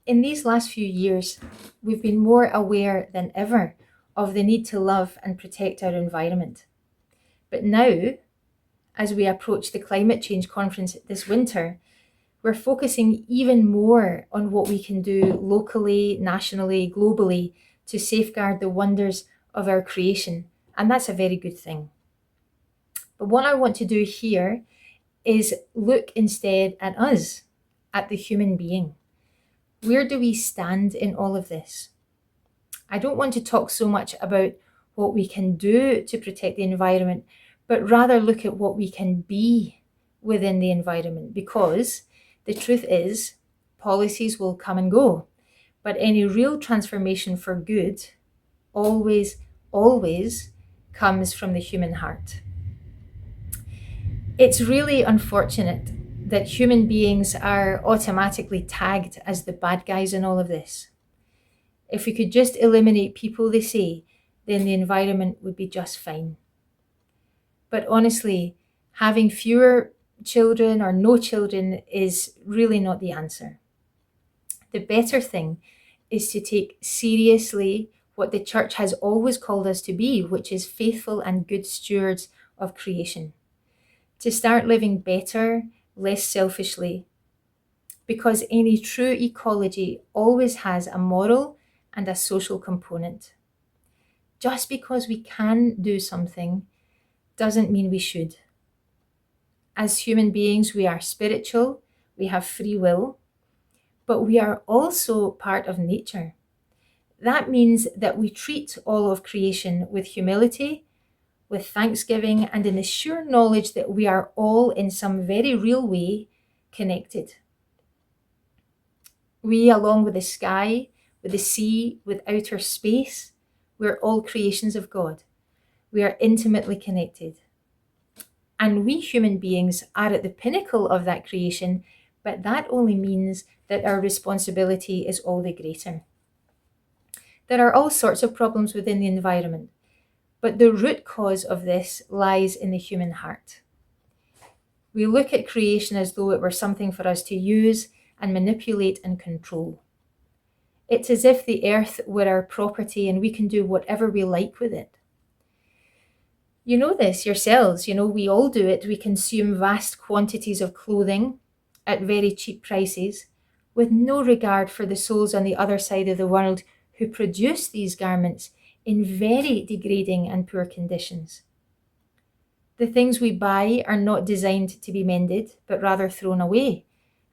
In these last few years, we've been more aware than ever of the need to love and protect our environment. But now, as we approach the climate change conference this winter, we're focusing even more on what we can do locally, nationally, globally to safeguard the wonders of our creation. And that's a very good thing. But what I want to do here is look instead at us, at the human being. Where do we stand in all of this? I don't want to talk so much about what we can do to protect the environment, but rather look at what we can be within the environment, because the truth is, policies will come and go, but any real transformation for good always comes from the human heart. It's really unfortunate that human beings are automatically tagged as the bad guys in all of this. If we could just eliminate people, they say, then the environment would be just fine. But honestly, having fewer children or no children is really not the answer. The better thing is to take seriously what the church has always called us to be, which is faithful and good stewards of creation. To start living better, less selfishly, because any true ecology always has a moral and a social component. Just because we can do something doesn't mean we should. As human beings, we are spiritual, we have free will, but we are also part of nature. That means that we treat all of creation with humility, with thanksgiving, and in the sure knowledge that we are all in some very real way connected. We, along with the sky, with the sea, with outer space, we're all creations of God. We are intimately connected. And we human beings are at the pinnacle of that creation, but that only means that our responsibility is all the greater. There are all sorts of problems within the environment, but the root cause of this lies in the human heart. We look at creation as though it were something for us to use and manipulate and control. It's as if the earth were our property and we can do whatever we like with it. You know this yourselves, we all do it. We consume vast quantities of clothing at very cheap prices with no regard for the souls on the other side of the world who produce these garments in very degrading and poor conditions. The things we buy are not designed to be mended, but rather thrown away.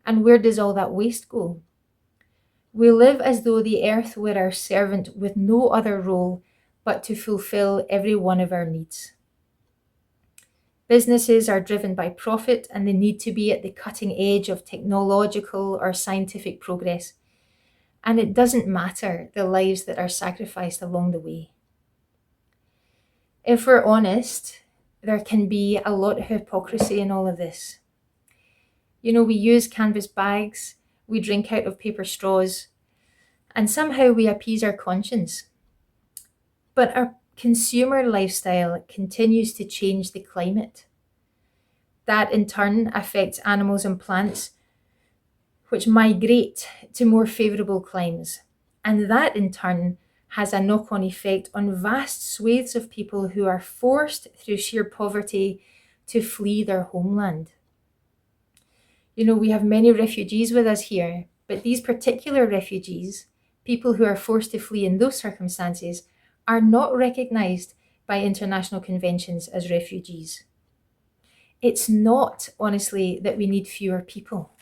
And where does all that waste go? We live as though the earth were our servant with no other role but to fulfill every one of our needs. Businesses are driven by profit and the need to be at the cutting edge of technological or scientific progress. And it doesn't matter the lives that are sacrificed along the way. If we're honest, there can be a lot of hypocrisy in all of this. We use canvas bags, we drink out of paper straws, and somehow we appease our conscience. But our consumer lifestyle continues to change the climate. That in turn affects animals and plants, which migrate to more favourable climes. And that in turn has a knock-on effect on vast swathes of people who are forced through sheer poverty to flee their homeland. We have many refugees with us here, but these particular refugees, people who are forced to flee in those circumstances, are not recognised by international conventions as refugees. It's not, honestly, that we need fewer people.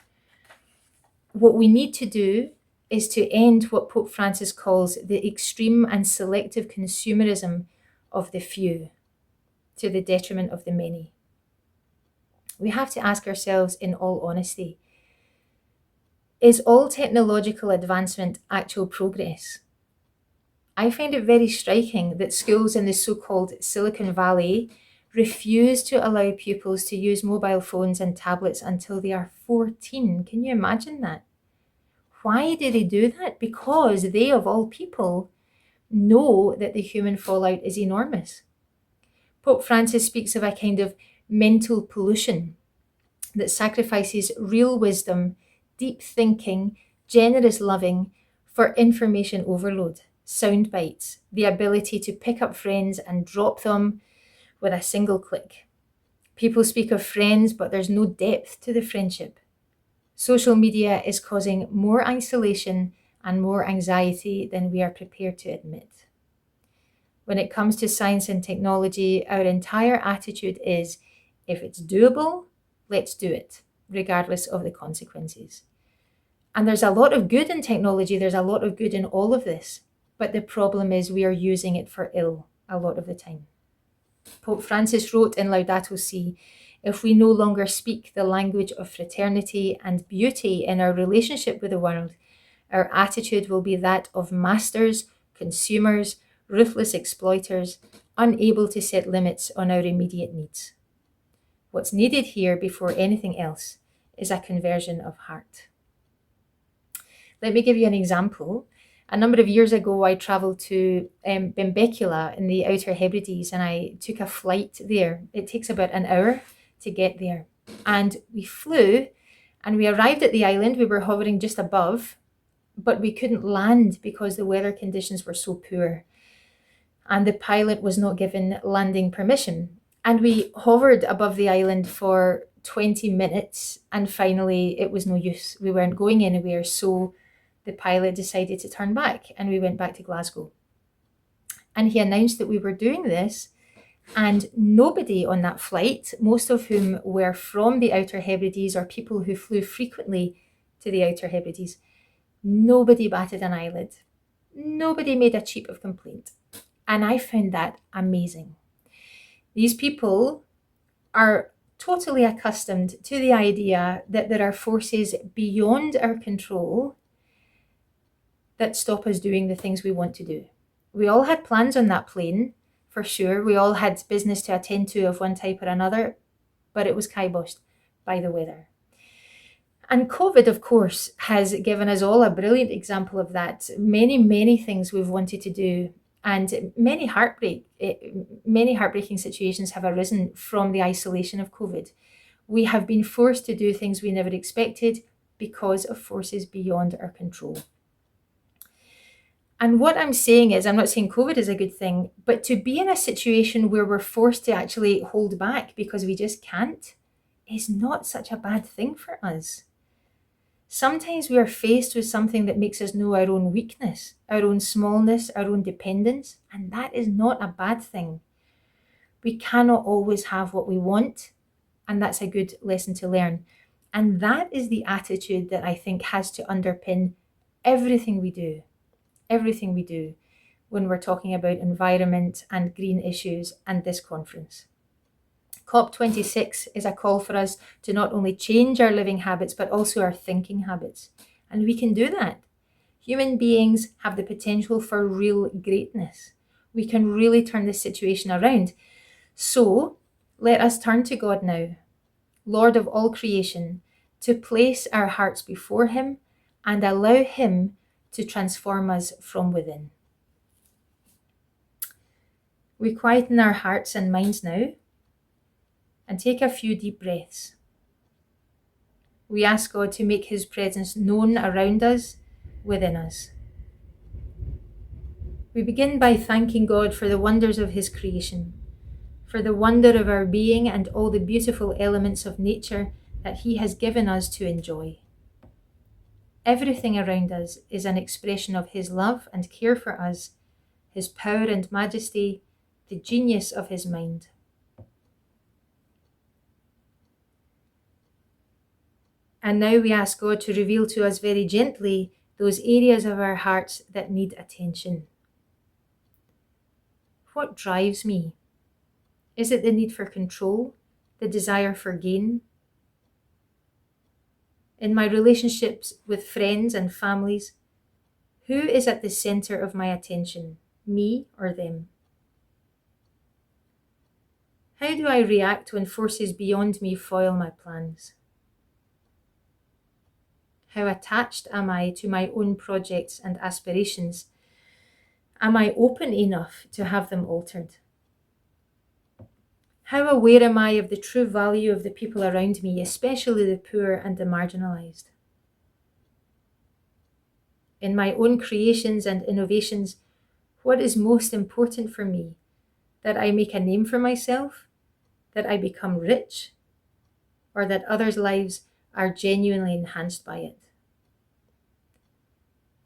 What we need to do is to end what Pope Francis calls the extreme and selective consumerism of the few, to the detriment of the many. We have to ask ourselves in all honesty, is all technological advancement actual progress? I find it very striking that schools in the so-called Silicon Valley refuse to allow pupils to use mobile phones and tablets until they are 14. Can you imagine that? Why do they do that? Because they, of all people, know that the human fallout is enormous. Pope Francis speaks of a kind of mental pollution that sacrifices real wisdom, deep thinking, generous loving for information overload, sound bites, the ability to pick up friends and drop them with a single click. People speak of friends, but there's no depth to the friendship. Social media is causing more isolation and more anxiety than we are prepared to admit. When it comes to science and technology, our entire attitude is, if it's doable, let's do it, regardless of the consequences. And there's a lot of good in technology, there's a lot of good in all of this, but the problem is we are using it for ill a lot of the time. Pope Francis wrote in Laudato Si, if we no longer speak the language of fraternity and beauty in our relationship with the world, our attitude will be that of masters, consumers, ruthless exploiters, unable to set limits on our immediate needs. What's needed here before anything else is a conversion of heart. Let me give you an example. A number of years ago, I travelled to Benbecula in the Outer Hebrides, and I took a flight there. It takes about an hour to get there. And we flew, and we arrived at the island. We were hovering just above, but we couldn't land because the weather conditions were so poor. And the pilot was not given landing permission. And we hovered above the island for 20 minutes, and finally it was no use. We weren't going anywhere, so the pilot decided to turn back, and we went back to Glasgow. And he announced that we were doing this, and nobody on that flight, most of whom were from the Outer Hebrides or people who flew frequently to the Outer Hebrides, nobody batted an eyelid. Nobody made a cheep of complaint. And I found that amazing. These people are totally accustomed to the idea that there are forces beyond our control that stop us doing the things we want to do. We all had plans on that plane, for sure. We all had business to attend to of one type or another, but it was kiboshed by the weather. And COVID, of course, has given us all a brilliant example of that. Many things we've wanted to do, and many heartbreaking situations have arisen from the isolation of COVID. We have been forced to do things we never expected because of forces beyond our control. And what I'm saying is, I'm not saying COVID is a good thing, but to be in a situation where we're forced to actually hold back because we just can't is not such a bad thing for us. Sometimes we are faced with something that makes us know our own weakness, our own smallness, our own dependence, and that is not a bad thing. We cannot always have what we want, and that's a good lesson to learn. And that is the attitude that I think has to underpin everything we do when we're talking about environment and green issues and this conference. COP26 is a call for us to not only change our living habits, but also our thinking habits. And we can do that. Human beings have the potential for real greatness. We can really turn this situation around. So let us turn to God now, Lord of all creation, to place our hearts before Him and allow Him to transform us from within. We quieten our hearts and minds now and take a few deep breaths. We ask God to make His presence known around us, within us. We begin by thanking God for the wonders of His creation, for the wonder of our being and all the beautiful elements of nature that He has given us to enjoy. Everything around us is an expression of His love and care for us, His power and majesty, the genius of His mind. And now we ask God to reveal to us very gently those areas of our hearts that need attention. What drives me? Is it the need for control, the desire for gain? In my relationships with friends and families, who is at the center of my attention, me or them? How do I react when forces beyond me foil my plans? How attached am I to my own projects and aspirations? Am I open enough to have them altered? How aware am I of the true value of the people around me, especially the poor and the marginalised? in my own creations and innovations, what is most important for me? That I make a name for myself? That I become rich? Or that others' lives are genuinely enhanced by it?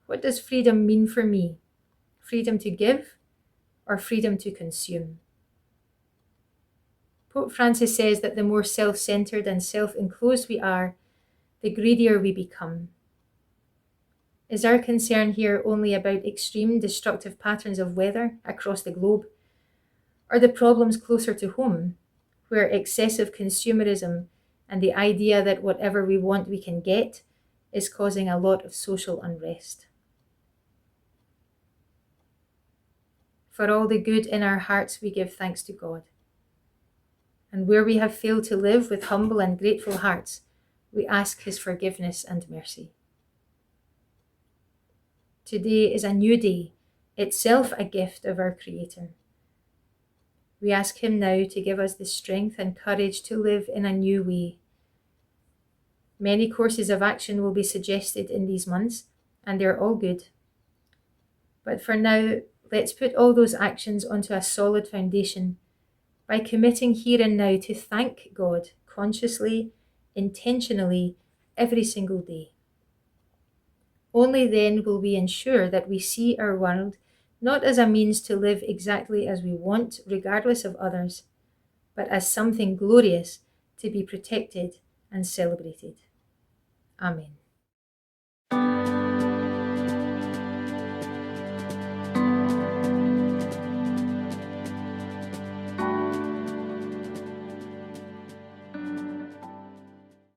What does freedom mean for me? Freedom to give or freedom to consume? Pope Francis says that the more self-centered and self-enclosed we are, the greedier we become. Is our concern here only about extreme destructive patterns of weather across the globe? Or the problems closer to home, where excessive consumerism and the idea that whatever we want we can get is causing a lot of social unrest? For all the good in our hearts, we give thanks to God. And where we have failed to live with humble and grateful hearts, we ask His forgiveness and mercy. Today is a new day, itself a gift of our Creator. We ask Him now to give us the strength and courage to live in a new way. Many courses of action will be suggested in these months, and they're all good. But for now, let's put all those actions onto a solid foundation by committing here and now to thank God consciously, intentionally, every single day. Only then will we ensure that we see our world not as a means to live exactly as we want, regardless of others, but as something glorious to be protected and celebrated. Amen.